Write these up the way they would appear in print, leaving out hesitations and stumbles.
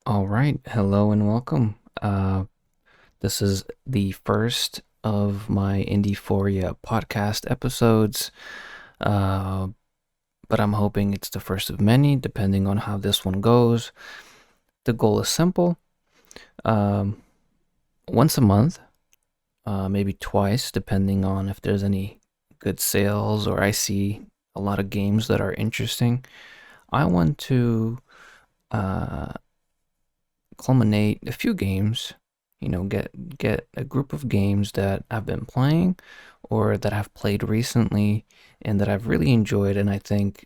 All right, hello and welcome. This is the first of my Indiephoria podcast episodes, uh, but I'm hoping it's the first of many, depending on how this one goes. The goal is simple: um, once a month, maybe twice, depending on if there's any good sales or I see a lot of games that are interesting. I want to uh, culminate a few games, get a group of games that I've been playing or that I've played recently and that I've really enjoyed and I think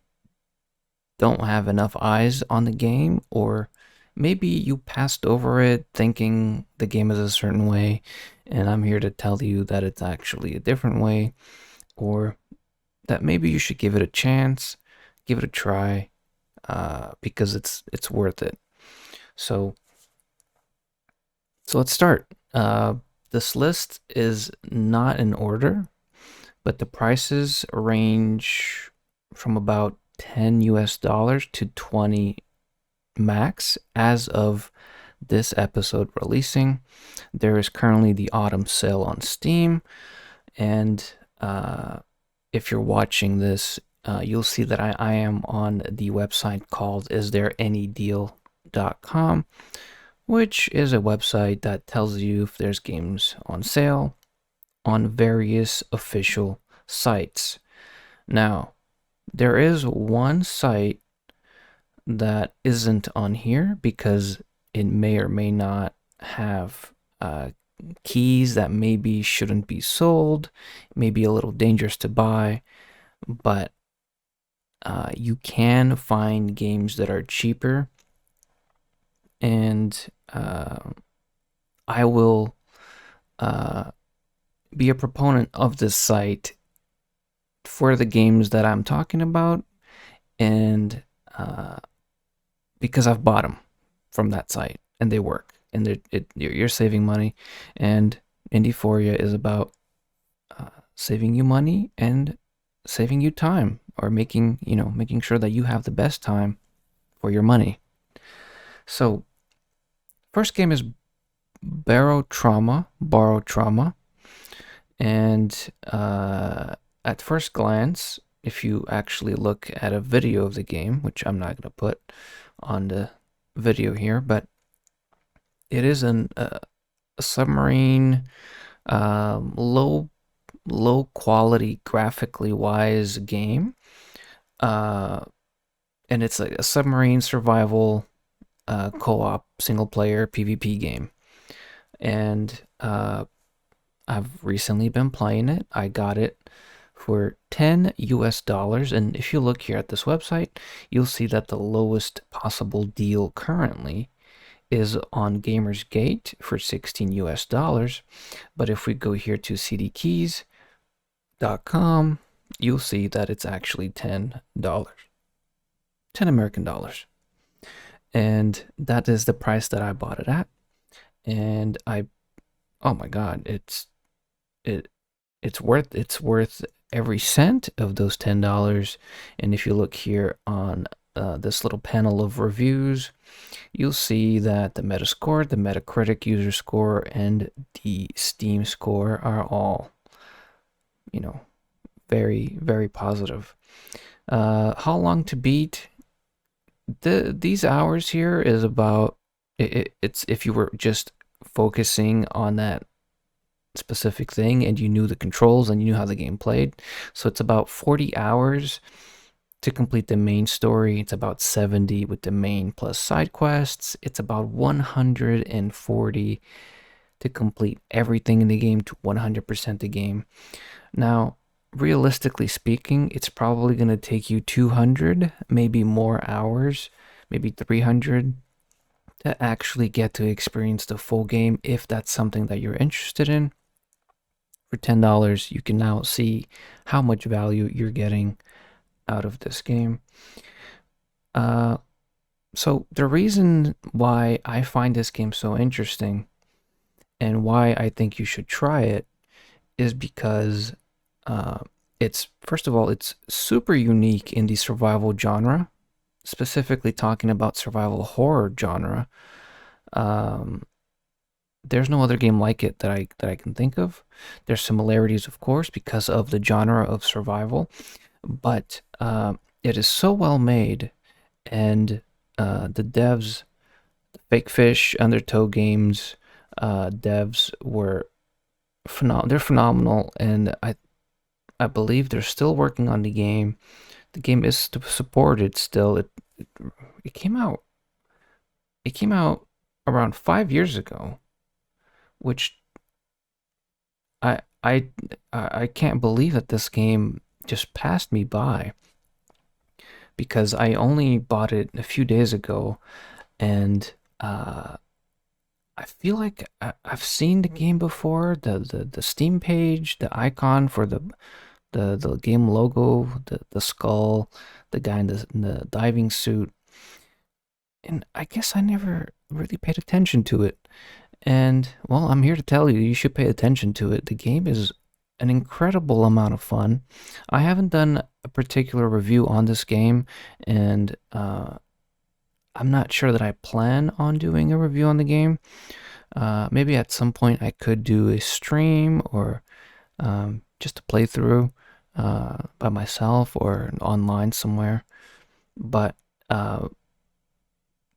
don't have enough eyes on the game, or maybe you passed over it thinking the game is a certain way and I'm here to tell you that it's actually a different way, or that maybe you should give it a chance, give it a try, because it's worth it. So So let's start. This list is not in order, but the prices range from about 10 US dollars to 20 max as of this episode releasing. There is currently the autumn sale on Steam, and if you're watching this, you'll see that I am on the website called isthereanydeal.com, which is a website that tells you if there's games on sale on various official sites. Now, there is one site that isn't on here because it may or may not have keys that maybe shouldn't be sold, maybe a little dangerous to buy, but you can find games that are cheaper, and I will uh, be a proponent of this site for the games that I'm talking about, and because I've bought them from that site and they work and you're saving money, and Indiephoria is about saving you money and saving you time, or making sure that you have the best time for your money. So first game is Barotrauma, and at first glance, if you actually look at a video of the game, which I'm not going to put on the video here, but it is a submarine, low quality graphically wise game, uh, and it's like a submarine survival co-op single player PvP game, and I've recently been playing it. I got it for 10 US dollars. And if you look here at this website, you'll see that the lowest possible deal currently is on Gamersgate for 16 US dollars. But if we go here to cdkeys.com, you'll see that it's actually $10, 10 American dollars. And that is the price that I bought it at. And oh my God, it it's worth every cent of those $10. And if you look here on this little panel of reviews, you'll see that the Metascore, the Metacritic user score, and the Steam score are all, you know, very, very positive. How long to beat? These hours here is about it's if you were just focusing on that specific thing and you knew the controls and you knew how the game played. So it's about 40 hours to complete the main story. It's about 70 with the main plus side quests. It's about 140 to complete everything in the game, to 100% the game. Now, realistically speaking, it's probably going to take you 200, maybe more hours, maybe 300 to actually get to experience the full game if that's something that you're interested in. For $10, you can now see how much value you're getting out of this game. So the reason why I find this game so interesting and why I think you should try it is because it's, first of all, it's super unique in the survival genre, specifically talking about survival horror genre. Um, there's no other game like it that I can think of. There's similarities, of course, because of the genre of survival, but it is so well made, and the devs, Fake Fish, Undertow Games, devs were they're phenomenal, and I believe they're still working on the game. The game is supported still. It came out it came out around 5 years ago, which I I I can't believe that this game just passed me by because I only bought it a few days ago, and uh, I feel like I've seen the game before. The Steam page, the icon for the game logo, the skull, the guy in the diving suit, and I guess I never really paid attention to it. And well, I'm here to tell you, you should pay attention to it. The game is an incredible amount of fun. I haven't done a particular review on this game, and I'm not sure that I plan on doing a review on the game. Maybe at some point I could do a stream or just a playthrough by myself or online somewhere. But uh,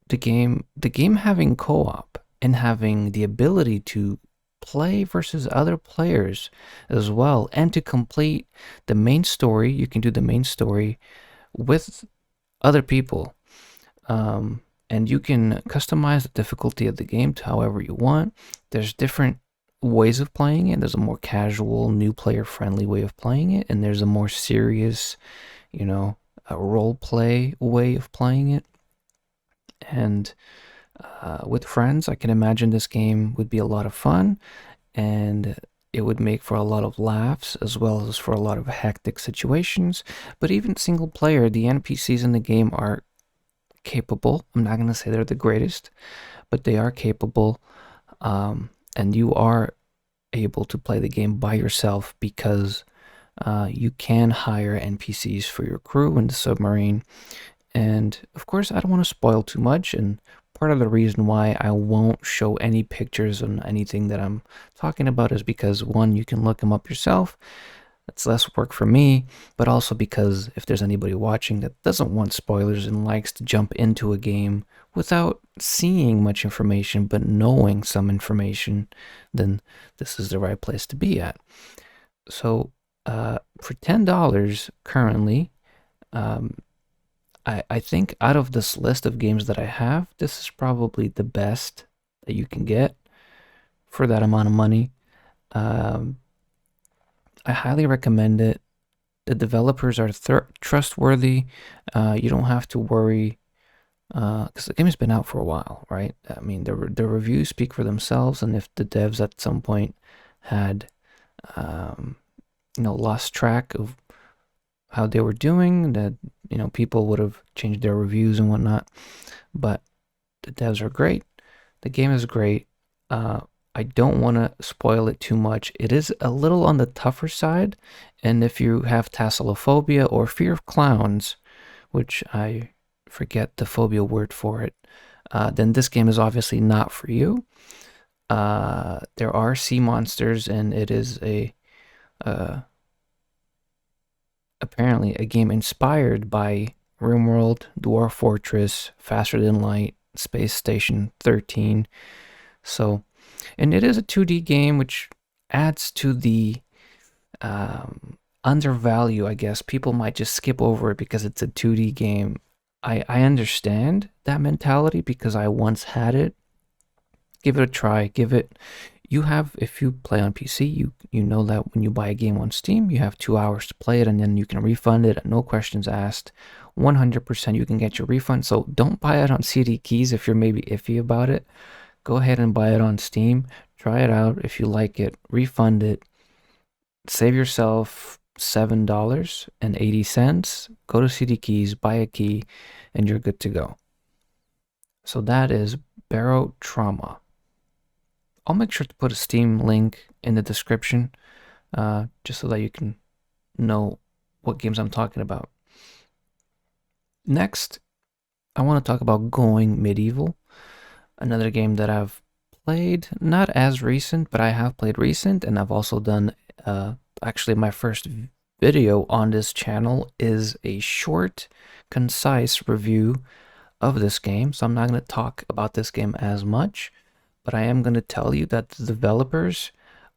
the game having co-op and having the ability to play versus other players as well, and to complete the main story, you can do the main story with other people. And you can customize the difficulty of the game to however you want. There's different ways of playing it. There's a more casual, new player friendly way of playing it, and there's a more serious, you know, a role play way of playing it. And with friends, I can imagine this game would be a lot of fun, and it would make for a lot of laughs as well as for a lot of hectic situations. But even single player, the NPCs in the game are capable. I'm not going to say they're the greatest, but they are capable. And you are able to play the game by yourself because you can hire NPCs for your crew in the submarine. And of course, I don't want to spoil too much. And part of the reason why I won't show any pictures on anything that I'm talking about is because, one, you can look them up yourself. That's less work for me, but also because if there's anybody watching that doesn't want spoilers and likes to jump into a game without seeing much information but knowing some information, then this is the right place to be at. So, for $10 currently, um, I think out of this list of games that I have, this is probably the best that you can get for that amount of money. Um, I highly recommend it. The developers are trustworthy. You don't have to worry because the game has been out for a while, right? I mean, the reviews speak for themselves, and if the devs at some point had, um, lost track of how they were doing, that people would have changed their reviews and whatnot. But the devs are great. The game is great. I don't want to spoil it too much. It is a little on the tougher side, and if you have tasselophobia or fear of clowns, which I forget the phobia word for it, then this game is obviously not for you. There are sea monsters, and it is uh, apparently a game inspired by RimWorld, Dwarf Fortress, Faster Than Light, Space Station 13. So, and it is a 2D game, which adds to the undervalue, I guess. People might just skip over it because it's a 2D game. I understand that mentality because I once had it. Give it a try. If you play on PC, you know that when you buy a game on Steam, you have 2 hours to play it, and then you can refund it at no questions asked. 100% you can get your refund. So don't buy it on CD keys if you're maybe iffy about it. Go ahead and buy it on Steam. Try it out. If you like it, refund it. Save yourself $7.80. Go to CD keys, buy a key, and you're good to go. So that is Barotrauma. I'll make sure to put a Steam link in the description, just so that you can know what games I'm talking about. Next, I want to talk about Going Medieval. Another game that I've played, not as recent, but I have played recent, and I've also done, actually, my first video on this channel is a short, concise review of this game. So I'm not going to talk about this game as much, but I am going to tell you that the developers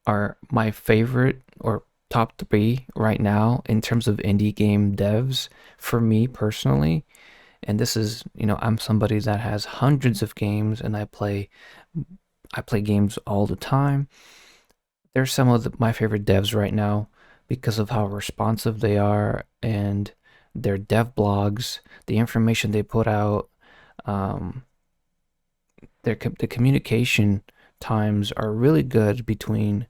are my favorite or top three right now in terms of indie game devs for me personally. And this is, I'm somebody that has hundreds of games, and I play games all the time. They're some of my favorite devs right now because of how responsive they are, and their dev blogs, the information they put out, um, the communication times are really good between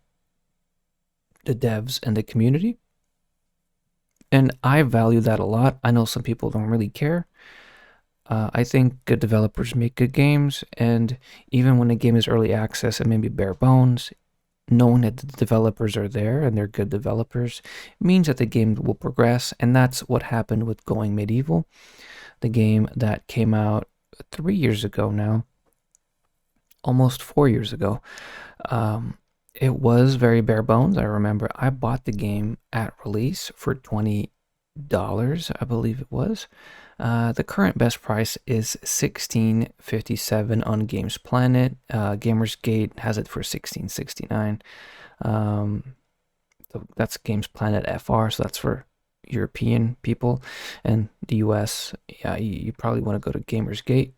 the devs and the community. And I value that a lot. I know some people don't really care. I think good developers make good games, and even when a game is early access and maybe bare bones, knowing that the developers are there and they're good developers means that the game will progress. And that's what happened with Going Medieval, the game that came out 3 years ago now, almost 4 years ago. It was very bare bones. I remember I bought the game at release for $20, I believe it was. The current best price is $16.57 on Games Planet. Gamersgate has it for $16.69. So that's Games Planet FR, so that's for European people. And the US, yeah, you probably want to go to Gamersgate.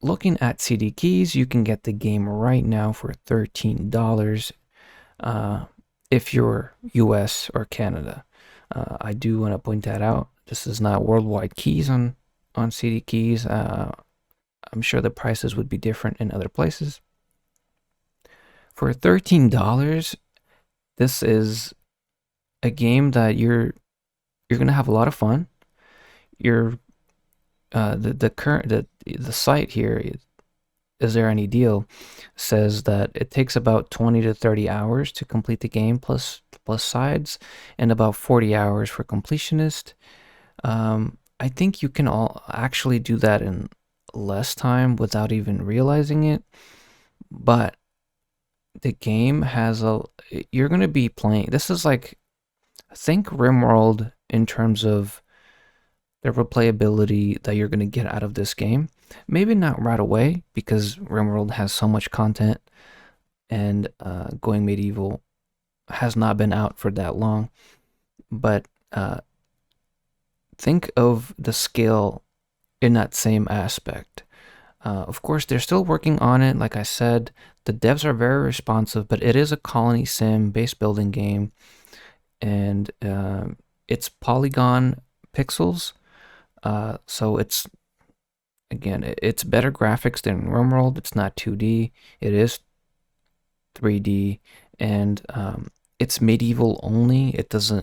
Looking at CD keys, you can get the game right now for $13 if you're US or Canada. I do want to point that out. This is not worldwide keys on CD keys. I'm sure the prices would be different in other places. For $13, this is a game that you're gonna have a lot of fun. You're the site here, Is There Any Deal, says that it takes about 20 to 30 hours to complete the game plus sides, and about 40 hours for completionist. I think you can all actually do that in less time without even realizing it, but the game has you're going to be playing, this is like, think RimWorld in terms of the replayability that you're going to get out of this game. Maybe not right away, because RimWorld has so much content, and Going Medieval has not been out for that long. But think of the scale in that same aspect. Of course, they're still working on it. Like I said, the devs are very responsive, but it is a colony sim base building game, and it's polygon pixels. So it's, again, it's better graphics than RimWorld. It's not 2D, it is 3D, and it's medieval only.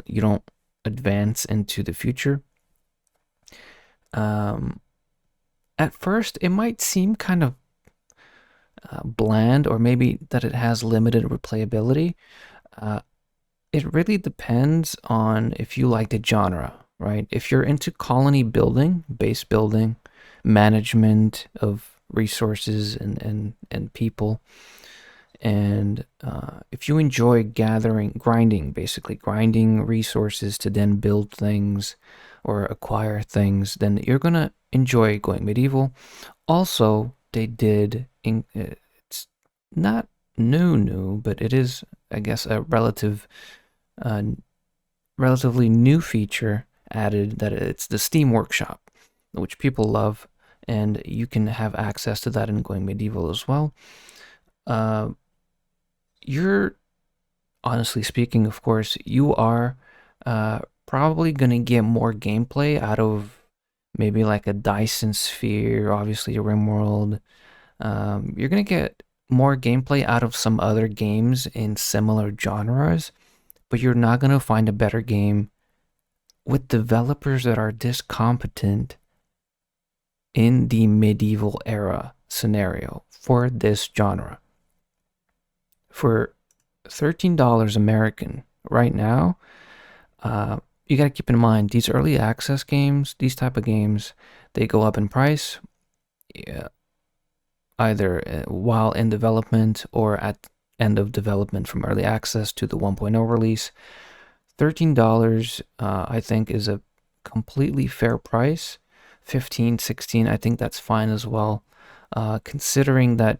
You don't advance into the future. At first, it might seem kind of bland, or maybe that it has limited replayability. It really depends on if you like the genre, right? If you're into colony building, base building, management of resources and people, and if you enjoy basically grinding resources to then build things or acquire things, then you're gonna enjoy Going Medieval. Also, it's not new, but it is, I guess, a relatively new feature added, that it's the Steam Workshop, which people love, and you can have access to that in Going Medieval as well. You're, honestly speaking, of course, you are probably going to get more gameplay out of maybe like a Dyson Sphere, obviously a RimWorld. You're going to get more gameplay out of some other games in similar genres, but you're not going to find a better game with developers that are this competent in the medieval era scenario for this genre. For $13 American right now, you got to keep in mind, these early access games, these type of games, they go up in price. Yeah, either while in development or at end of development from early access to the 1.0 release. $13, I think, is a completely fair price. 15, 16, I think that's fine as well. Considering that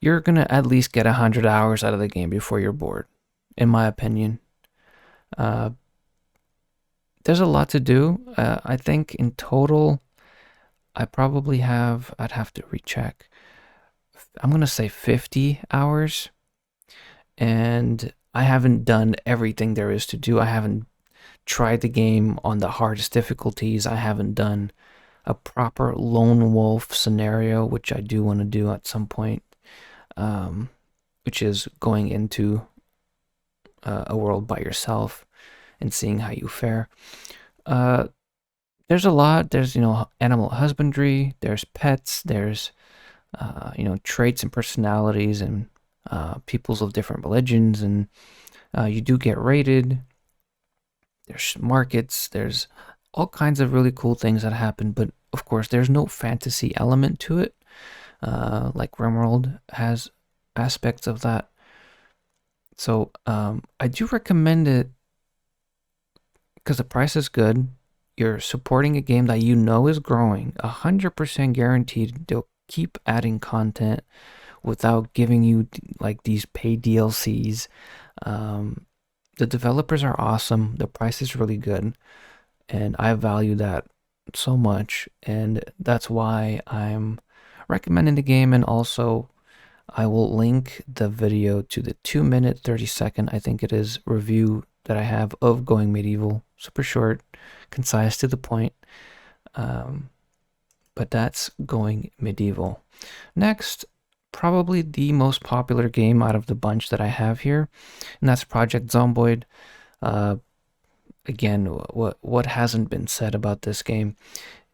you're gonna at least get 100 hours out of the game before you're bored, in my opinion. Uh, there's a lot to do. I think in total, I'd have to recheck. I'm gonna say 50 hours, and I haven't done everything there is to do. I haven't tried the game on the hardest difficulties. I haven't done a proper lone wolf scenario, which I do want to do at some point, which is going into a world by yourself and seeing how you fare. Uh, there's a lot. There's, animal husbandry, there's pets, there's, traits and personalities and peoples of different religions, and you do get rated. There's markets, there's all kinds of really cool things that happen, but of course, there's no fantasy element to it. Like RimWorld has aspects of that. So I do recommend it because the price is good. You're supporting a game that you know is growing, 100% guaranteed. They'll keep adding content without giving you like these paid DLCs. The developers are awesome. The price is really good, and I value that so much, and that's why I'm recommending the game. And also, I will link the video to the 2-minute 30-second, I think it is, review that I have of Going Medieval. Super short, concise, to the point. But that's Going Medieval. Next, probably the most popular game out of the bunch that I have here, and that's Project Zomboid. Again, what hasn't been said about this game?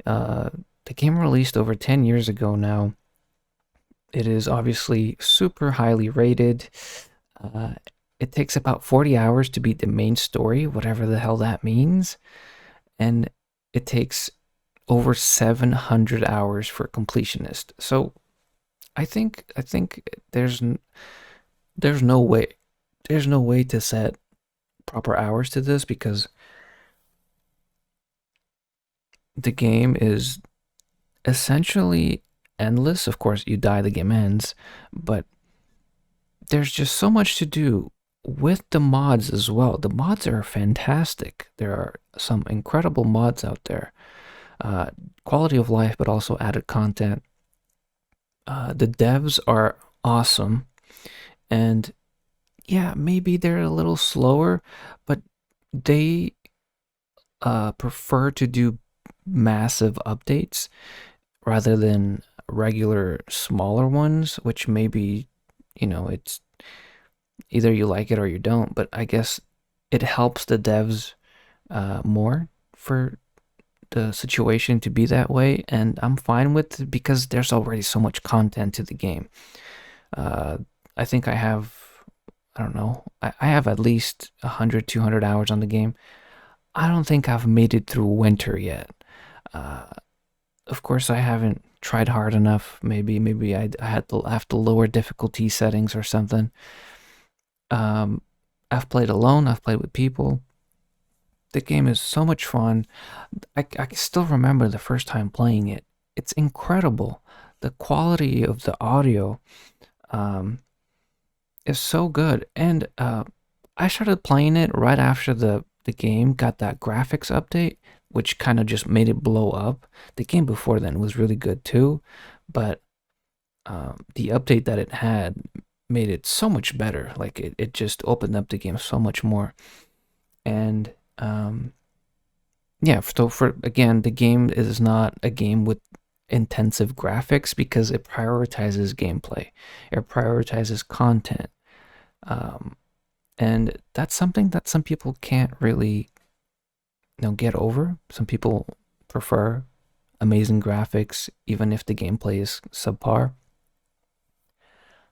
The game released over 10 years ago now. It is obviously super highly rated. It takes about 40 hours to beat the main story, whatever the hell that means. And it takes over 700 hours for completionist. So I think there's no way to set proper hours to this, because the game is essentially endless. Of course, you die, the game ends, but there's just so much to do with the mods as well. The mods are fantastic. There are some incredible mods out there. Quality of life, but also added content. The devs are awesome, and yeah, maybe they're a little slower, but they prefer to do massive updates rather than regular smaller ones, which maybe, it's either you like it or you don't, but I guess it helps the devs more for the situation to be that way, and I'm fine with it because there's already so much content to the game. I think I don't know, I have at least 100, 200 hours on the game. I don't think I've made it through winter yet. Uh, of course, I haven't tried hard enough. Maybe I have to lower difficulty settings or something. Um, I've played alone. I've played with people. The game is so much fun. I can still remember the first time playing it. It's incredible. The quality of the audio um, is so good. And I started playing it right after the game got that graphics update, which kind of just made it blow up. The game before then was really good too, but the update that it had made it so much better. Like it just opened up the game so much more. And yeah, so for again, the game is not a game with intensive graphics because it prioritizes gameplay, it prioritizes content. Um, and that's something that some people can't really, get over. Some people prefer amazing graphics even if the gameplay is subpar.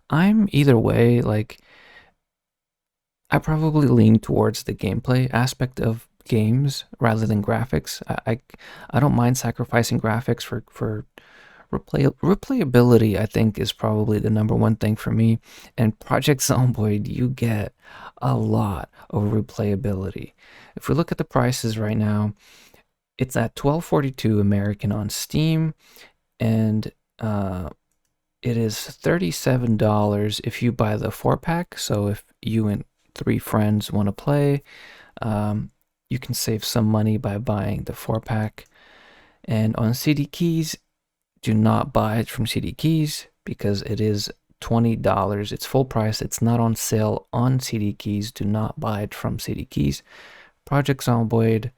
I'm either way. Like, I probably lean towards the gameplay aspect of games rather than graphics. I don't mind sacrificing graphics for Replayability, I think, is probably the number one thing for me. And Project Zomboid, you get a lot of replayability. If we look at the prices right now, it's at $12.42 American on Steam, and it is $37 if you buy the 4-pack. So if you and 3 friends want to play, you can save some money by buying the 4-pack. And on CD Keys, do not buy it from CD Keys because it is $20. It's full price. It's not on sale on CD Keys. Do not buy it from CD Keys. Project Zomboid,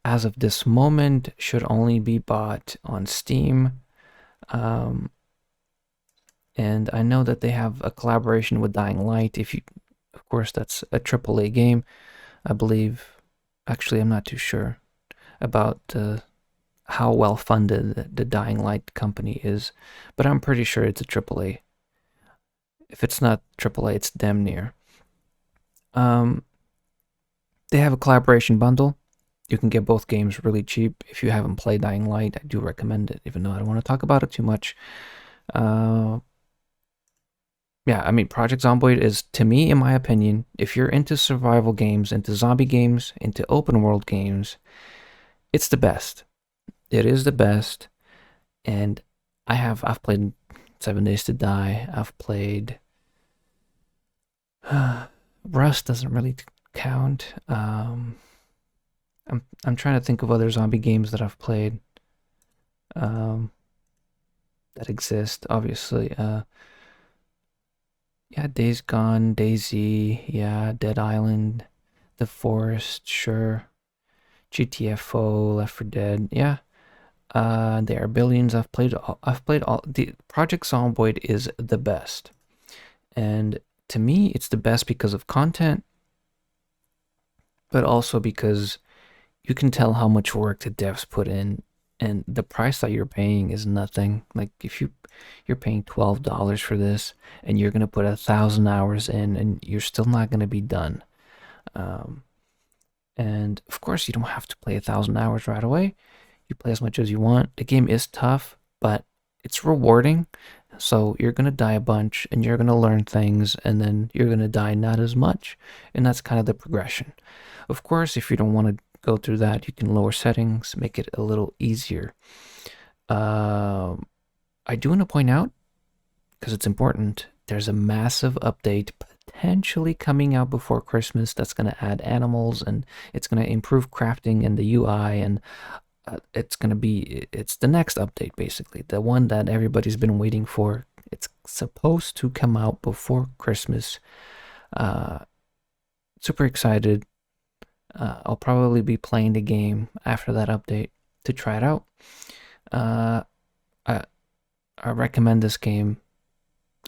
as of this moment, should only be bought on Steam. And I know that they have a collaboration with Dying Light. Of course, that's a AAA game, I believe. Actually, I'm not too sure about how well funded the Dying Light company is, but I'm pretty sure it's a AAA. If it's not AAA, it's damn near. They have a collaboration bundle. You can get both games really cheap. If you haven't played Dying Light, I do recommend it, even though I don't want to talk about it too much. Yeah, I mean, Project Zomboid is, to me, in my opinion, if you're into survival games, into zombie games, into open world games, it's the best. It is the best. And I've played 7 Days to Die. I've played Rust doesn't really count. I'm trying to think of other zombie games that I've played that exist. Obviously, yeah, Days Gone, DayZ, yeah, Dead Island, The Forest, sure, GTFO, Left 4 Dead, yeah. There are billions. I've played all. The Project Zomboid is the best, and to me, it's the best because of content, but also because you can tell how much work the devs put in, and the price that you're paying is nothing. Like if you're paying $12 for this, and you're gonna put 1,000 hours in, and you're still not gonna be done. And of course, you don't have to play 1,000 hours right away. You play as much as you want. The game is tough, but it's rewarding. So you're gonna die a bunch, and you're gonna learn things, and then you're gonna die not as much, and that's kind of the progression. Of course, if you don't want to go through that, you can lower settings, make it a little easier. I do want to point out, because it's important, there's a massive update potentially coming out before Christmas that's going to add animals, and it's going to improve crafting and the UI, and it's the next update, basically, the one that everybody's been waiting for. It's supposed to come out before Christmas. Super excited. I'll probably be playing the game after that update to try it out. I recommend this game.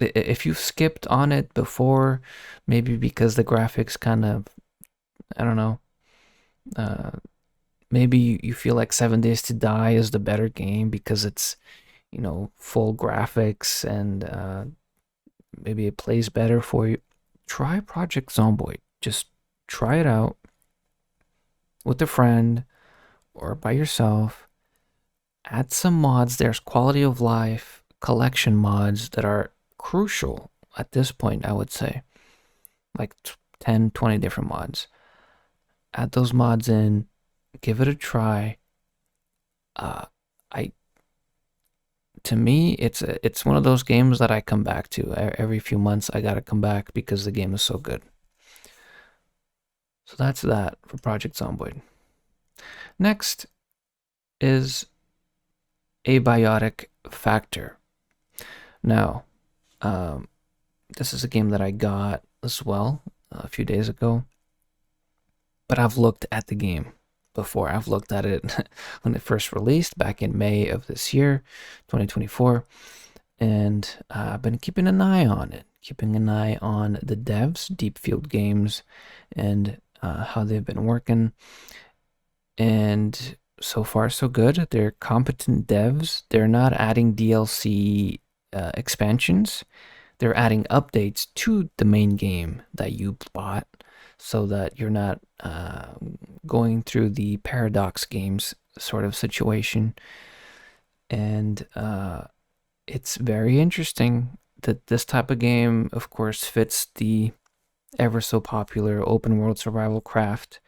If you skipped on it before, maybe because the graphics kind of, I don't know, maybe you feel like 7 Days to Die is the better game because it's, full graphics, and maybe it plays better for you. Try Project Zomboid. Just try it out with a friend or by yourself. Add some mods. There's quality of life collection mods that are crucial at this point, I would say. Like 10, 20 different mods. Add those mods in. Give it a try. To me, it's one of those games that I come back to every few months. I gotta come back because the game is so good. So that's that for Project Zomboid. Next is Abiotic Factor. Now, this is a game that I got as well a few days ago, but I've looked at the game before. I've looked at it when it first released back in May of this year, 2024, and I've been keeping an eye on it, keeping an eye on the devs, Deep Field Games, and how they've been working. And so far, so good. They're competent devs. They're not adding DLC expansions. They're adding updates to the main game that you bought so that you're not going through the Paradox games sort of situation. and it's very interesting that this type of game, of course, fits the ever so popular open world survival craft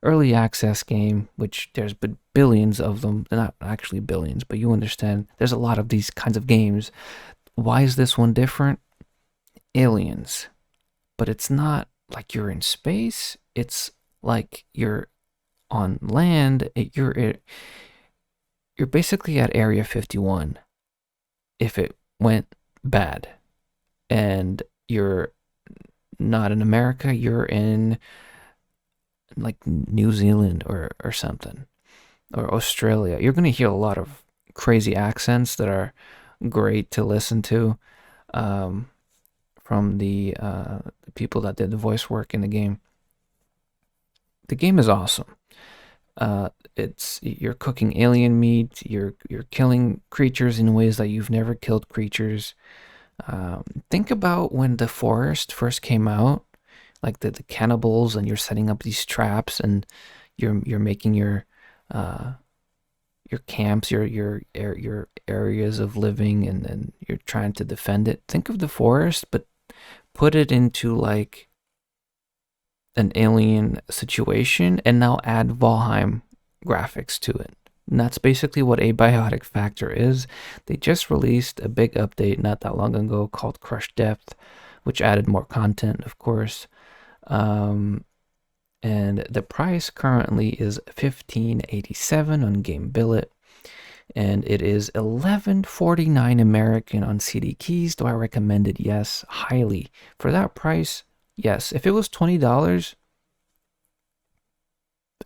early access game, which there's been billions of them. They're not actually billions, but you understand. There's a lot of these kinds of games. Why is this one different? Aliens. But it's not like you're in space. It's like you're on land. You're basically at Area 51 if it went bad. And you're not in America, you're in like New Zealand or something, or Australia. You're going to hear a lot of crazy accents that are great to listen to, um, from the people that did the voice work in the game. The game is awesome. It's you're cooking alien meat. You're killing creatures in ways that you've never killed creatures. Think about when the forest first came out, like the cannibals, and you're setting up these traps, and you're making uh, your camps, your areas of living, and then you're trying to defend it. Think of the forest, but put it into like an alien situation, and now add Valheim graphics to it. And that's basically what Abiotic Factor is. They just released a big update not that long ago called Crush Depth, which added more content, of course. Um, and the price currently is $15.87 on Game Billet, and it is $11.49 American on CD Keys. Do I recommend it? Yes, highly. For that price, yes. If it was $20,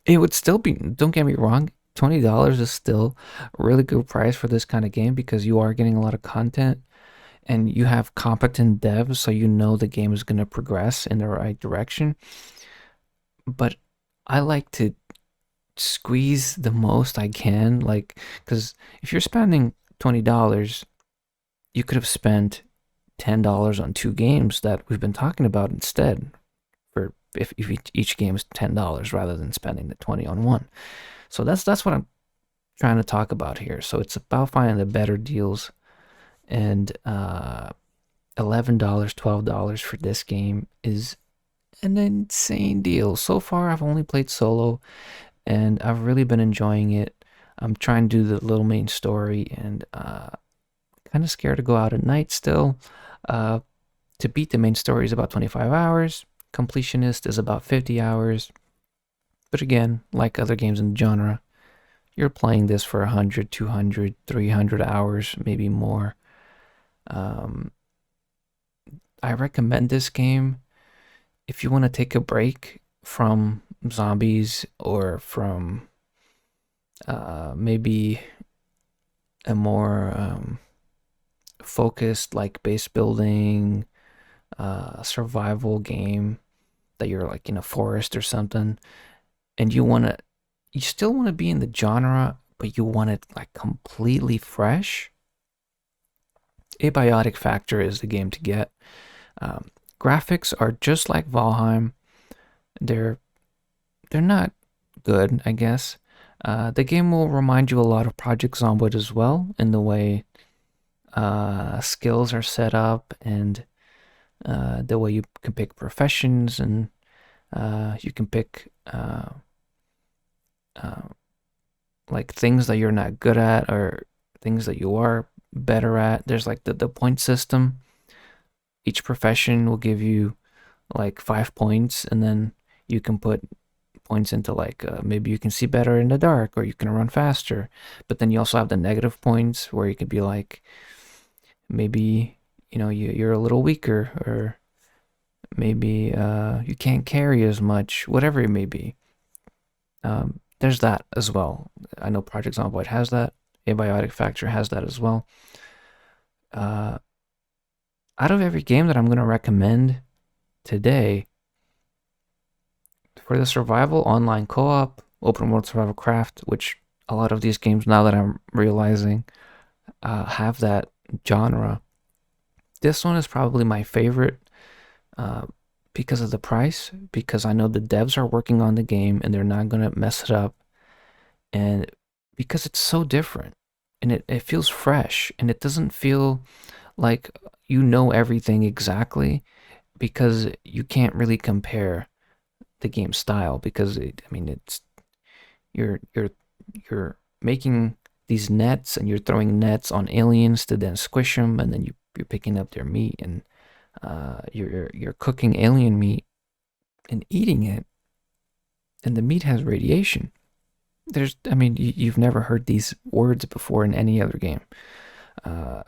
it would still be. Don't get me wrong. $20 is still a really good price for this kind of game because you are getting a lot of content and you have competent devs, so you know the game is going to progress in the right direction. But I like to squeeze the most I can, like, because if you're spending $20, you could have spent $10 on two games that we've been talking about instead. For if each game is $10 rather than spending the 20 on one. So that's what I'm trying to talk about here. So it's about finding the better deals, and $11, $12 for this game is an insane deal. So far, I've only played solo, and I've really been enjoying it. I'm trying to do the little main story, and kind of scared to go out at night still. Uh, to beat the main story is about 25 hours. Completionist is about 50 hours. But again, like other games in the genre, you're playing this for 100, 200, 300 hours, maybe more. Um, I recommend this game if you want to take a break from zombies, or from maybe a more focused, like base building, survival game that you're like in a forest or something, and you still want to be in the genre, but you want it like completely fresh. Abiotic Factor is the game to get. Um, Graphics are just like Valheim. They're they're not good, I guess. The game will remind you a lot of Project Zomboid as well, in the way skills are set up, and the way you can pick professions, and you can pick uh, like things that you're not good at, or things that you are better at. There's like the point system. Each profession will give you like 5 points, and then you can put points into like maybe you can see better in the dark, or you can run faster. But then you also have the negative points where you could be like, maybe you're a little weaker, or maybe you can't carry as much, whatever it may be. There's that as well. I know Project Zomboid has that. Abiotic Factor has that as well. Uh, Out of every game that I'm going to recommend today, for the survival online co-op, open world survival craft, which a lot of these games, now that I'm realizing, have that genre, this one is probably my favorite, uh, because of the price, because I know the devs are working on the game and they're not going to mess it up, and because it's so different. and it feels fresh, and it doesn't feel like you know everything exactly, because you can't really compare the game style, because it's you're making these nets, and you're throwing nets on aliens to then squish them, and then you're picking up their meat, and you're cooking alien meat and eating it, and the meat has radiation. You've never heard these words before in any other game, uh,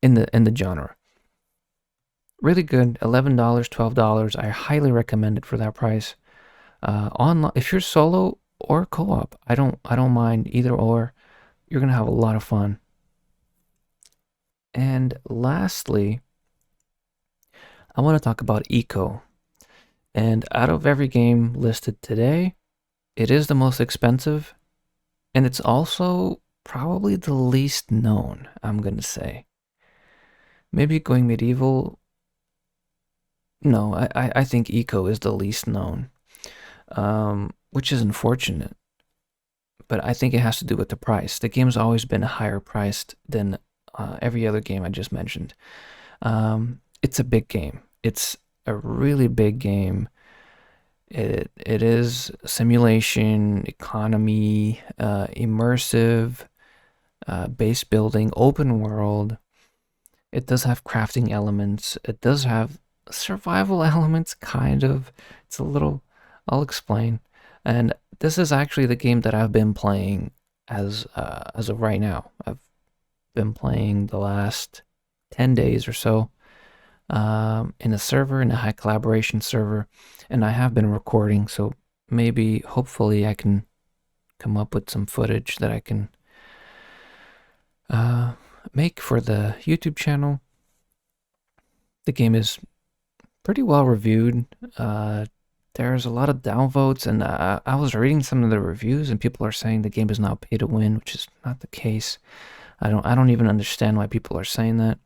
in the genre. Really good, $11, $12. I highly recommend it for that price. Online, if you're solo or co-op, I don't mind either or. You're gonna have a lot of fun. And lastly, I want to talk about Eco. And out of every game listed today, it is the most expensive, and it's also probably the least known, I'm gonna say. Maybe going medieval. No, I think Eco is the least known, which is unfortunate. But I think it has to do with the price. The game's always been higher priced than every other game I just mentioned. It's a big game. It's a really big game. It is simulation, economy, immersive, base building, open world. It does have crafting elements. It does have survival elements, kind of. It's a little. I'll explain. And this is actually the game that I've been playing as of right now. I've been playing the last 10 days or so, in a server, in a high collaboration server, and I have been recording. So maybe, hopefully, I can come up with some footage that I can make for the YouTube channel. The game is pretty well reviewed. There's a lot of downvotes, and I was reading some of the reviews, and people are saying the game is now pay to win, which is not the case. I don't even understand why people are saying that.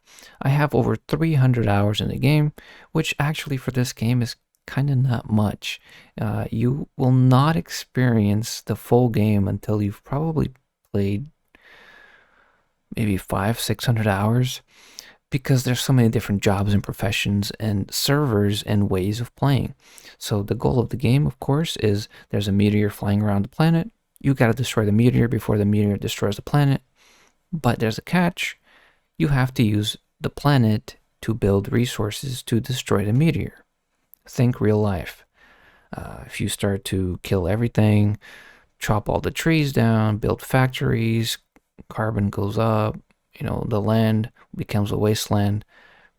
I have over 300 hours in the game, which actually for this game is kind of not much. You will not experience the full game until you've probably played maybe 500-600 hours, because there's so many different jobs and professions and servers and ways of playing. So the goal of the game, of course, is there's a meteor flying around the planet. You got to destroy the meteor before the meteor destroys the planet. But there's a catch. You have to use the planet to build resources to destroy the meteor. Think real life. If you start to kill everything, chop all the trees down, build factories, carbon goes up, the land becomes a wasteland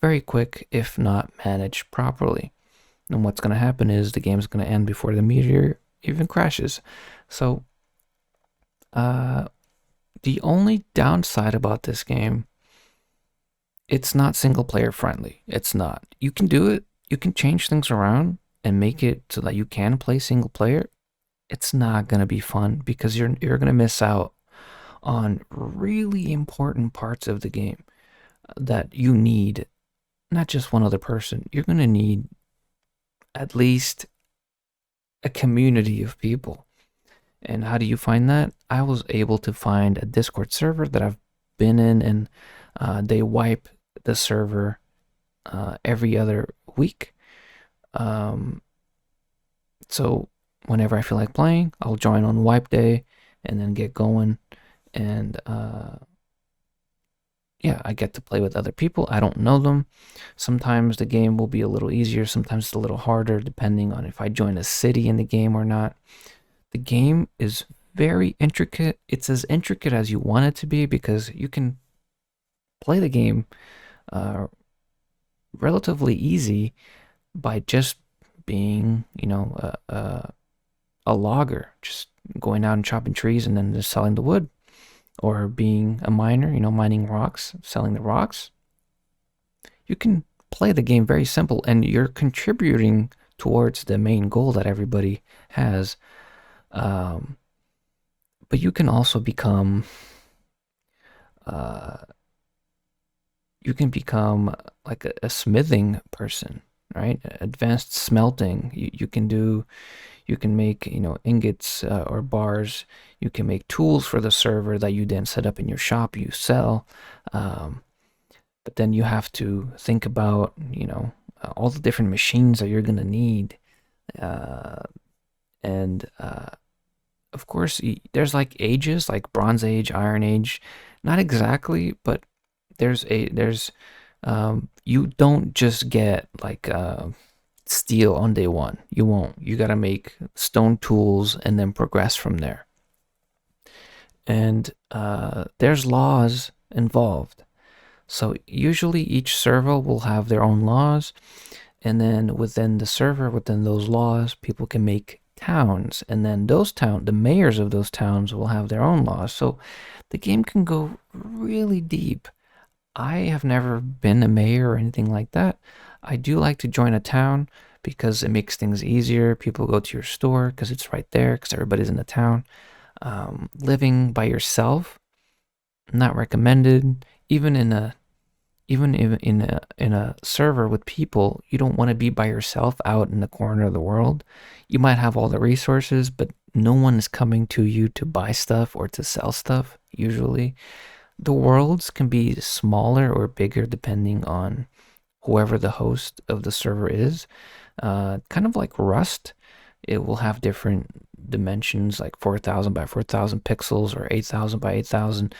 very quick if not managed properly. And what's going to happen is the game's going to end before the meteor even crashes. So, the only downside about this game, it's not single player friendly. It's not. You can do it. You can change things around and make it so that you can play single player. It's not going to be fun, because you're going to miss out on really important parts of the game that you need. Not just one other person. You're going to need at least a community of people. And how do you find that? I was able to find a Discord server that I've been in, and they wipe the server every other week. So whenever I feel like playing, I'll join on wipe day and then get going. And yeah, I get to play with other people. I don't know them. Sometimes the game will be a little easier, sometimes it's a little harder, depending on if I join a city in the game or not. The game is very intricate. It's as intricate as you want it to be, because you can play the game relatively easy by just being, a logger, just going out and chopping trees and then just selling the wood, or being a miner, mining rocks, selling the rocks. You can play the game very simple, and you're contributing towards the main goal that everybody has. But you can also become, like a smithing person. right? Advanced smelting. You can make, ingots or bars. You can make tools for the server that you then set up in your shop. You sell, um, but then you have to think about, all the different machines that you're gonna need, uh, and of course, there's like ages, like Bronze Age, Iron Age. Not exactly, but there's you don't just get like steel on day one. You won't. You gotta make stone tools and then progress from there. And there's laws involved. So usually each server will have their own laws, and then within the server, within those laws, people can make towns, and then the mayors of those towns will have their own laws. So the game can go really deep. I have never been a mayor or anything like that. I do like to join a town because it makes things easier. People go to your store because it's right there because everybody's in the town. Living by yourself, not recommended. Even in a in a server with people, you don't want to be by yourself out in the corner of the world. You might have all the resources, but no one is coming to you to buy stuff or to sell stuff usually. The worlds can be smaller or bigger depending on whoever the host of the server is. Kind of like Rust, it will have different dimensions, like 4,000 by 4,000 pixels or 8,000 by 8,000.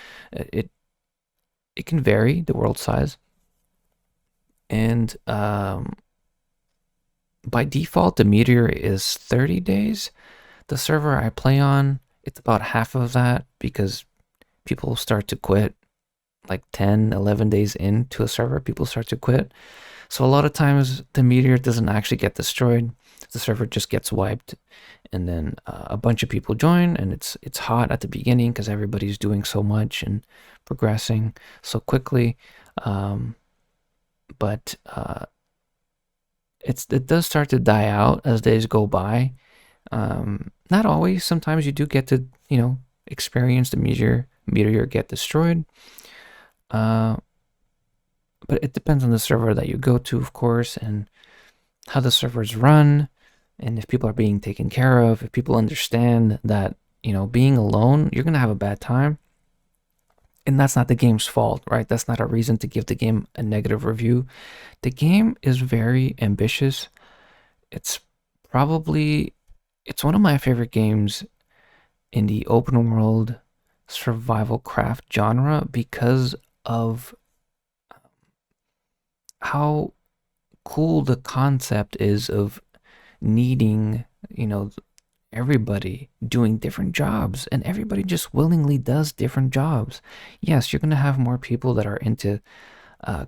It can vary the world size, and by default, the meteor is 30 days. The server I play on, it's about half of that because people start to quit like 10, 11 days into a server. People start to quit. So a lot of times the meteor doesn't actually get destroyed. The server just gets wiped, and then a bunch of people join, and it's hot at the beginning because everybody's doing so much and progressing so quickly. Um, but it does start to die out as days go by. Not always. Sometimes you do get to experience the meteor get destroyed. Uh, but it depends on the server that you go to, of course, and how the servers run, and if people are being taken care of. If people understand that being alone, you're gonna have a bad time, and that's not the game's fault, right? That's not a reason to give the game a negative review. The game is very ambitious. It's probably it's one of my favorite games in the open world survival craft genre because of how cool the concept is of needing, everybody doing different jobs, and everybody just willingly does different jobs. Yes, you're going to have more people that are into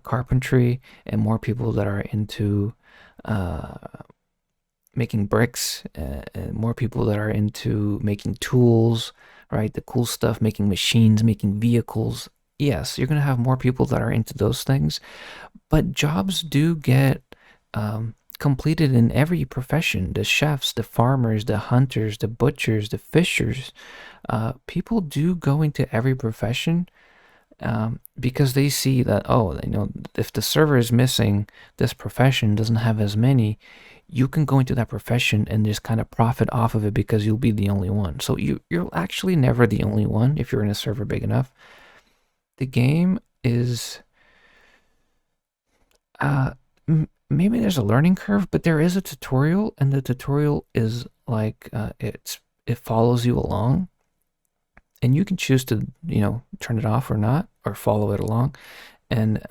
carpentry and more people that are into uh, making bricks, and more people that are into making tools, right? The cool stuff, making machines, making vehicles. Yes, you're going to have more people that are into those things, but jobs do get completed in every profession. The chefs, the farmers, the hunters, the butchers, the fishers. People do go into every profession because they see that, oh, if the server is missing, this profession doesn't have as many. You can go into that profession and just kind of profit off of it because you'll be the only one. So you're actually never the only one if you're in a server big enough. The game is uh maybe there's a learning curve, but there is a tutorial, and the tutorial is like it follows you along, and you can choose to turn it off or not, or follow it along. And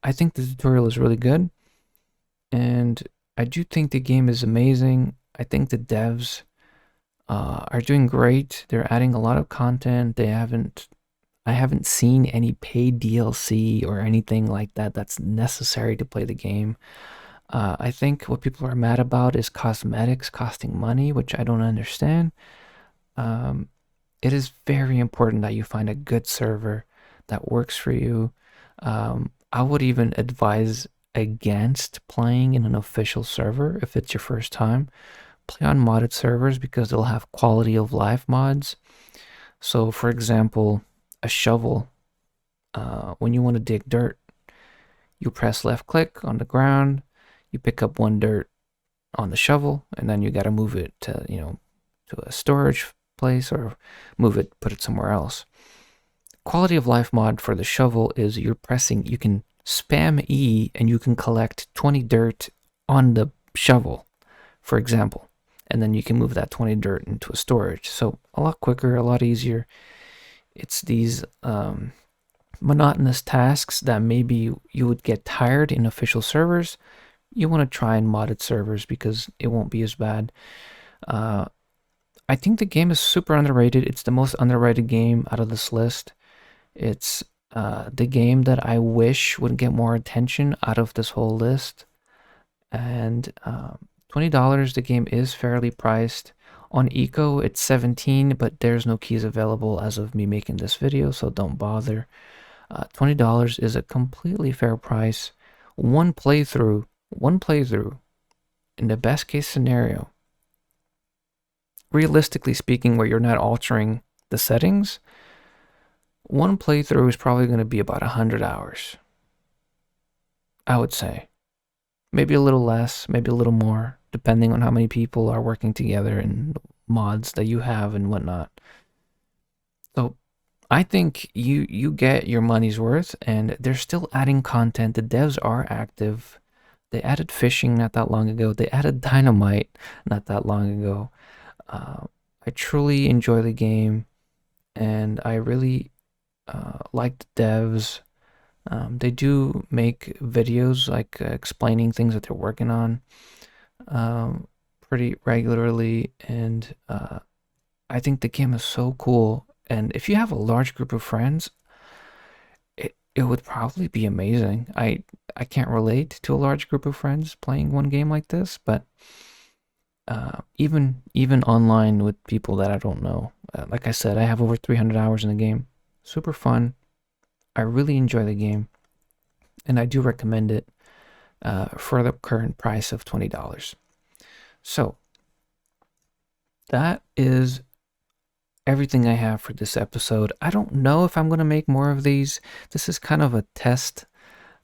I think the tutorial is really good, and I do think the game is amazing. I think the devs are doing great. They're adding a lot of content. I haven't seen any paid DLC or anything like that that's necessary to play the game. I think what people are mad about is cosmetics costing money, which I don't understand. Um, it is very important that you find a good server that works for you. I would even advise against playing in an official server if it's your first time. Play on modded servers because they'll have quality of life mods. So, for example, a shovel. When you want to dig dirt, you press left click on the ground. You pick up one dirt on the shovel, and then you got to move it to, to a storage place or put it somewhere else. Quality of life mod for the shovel is you can spam E and you can collect 20 dirt on the shovel, for example. And then you can move that 20 dirt into a storage. So a lot quicker, a lot easier. It's these monotonous tasks that maybe you would get tired in official servers. You want to try in modded servers because it won't be as bad. I think the game is super underrated. It's the most underrated game out of this list. It's the game that I wish would get more attention out of this whole list. And $20, the game is fairly priced. On Eco, it's $17, but there's no keys available as of me making this video, so don't bother. $20 is a completely fair price. One playthrough, in the best case scenario, realistically speaking, where you're not altering the settings, one playthrough is probably going to be about 100 hours. I would say. Maybe a little less, maybe a little more, depending on how many people are working together and mods that you have and whatnot. So I think you get your money's worth, and they're still adding content. The devs are active. They added fishing not that long ago. They added dynamite not that long ago. I truly enjoy the game, and I really like the devs. They do make videos like explaining things that they're working on pretty regularly, and I think the game is so cool. And if you have a large group of friends, it would probably be amazing. I can't relate to a large group of friends playing one game like this, but even online with people that I don't know, like I said, I have over 300 hours in the game. Super fun. I really enjoy the game, and I do recommend it for the current price of $20. So that is everything I have for this episode. I don't know if I'm going to make more of these. This is kind of a test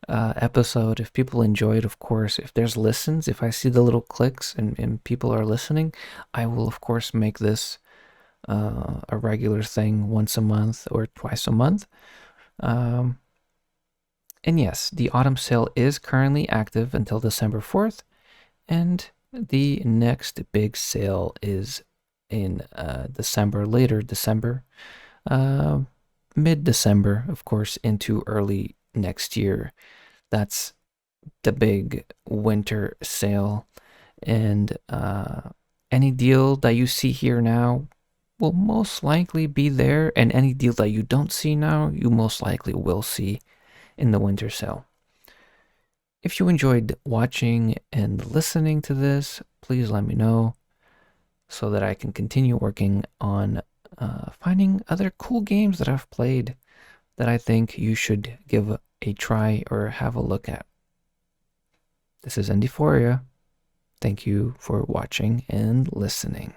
episode. If people enjoy it, of course, if there's listens, if I see the little clicks and people are listening, I will, of course, make this a regular thing once a month or twice a month. And yes, the autumn sale is currently active until December 4th, and the next big sale is in later December, mid-December, of course, into early next year. That's the big winter sale, and any deal that you see here now will most likely be there, and any deal that you don't see now, you most likely will see in the winter sale. If you enjoyed watching and listening to this, please let me know so that I can continue working on finding other cool games that I've played that I think you should give a try or have a look at. This is Indiephoria. Thank you for watching and listening.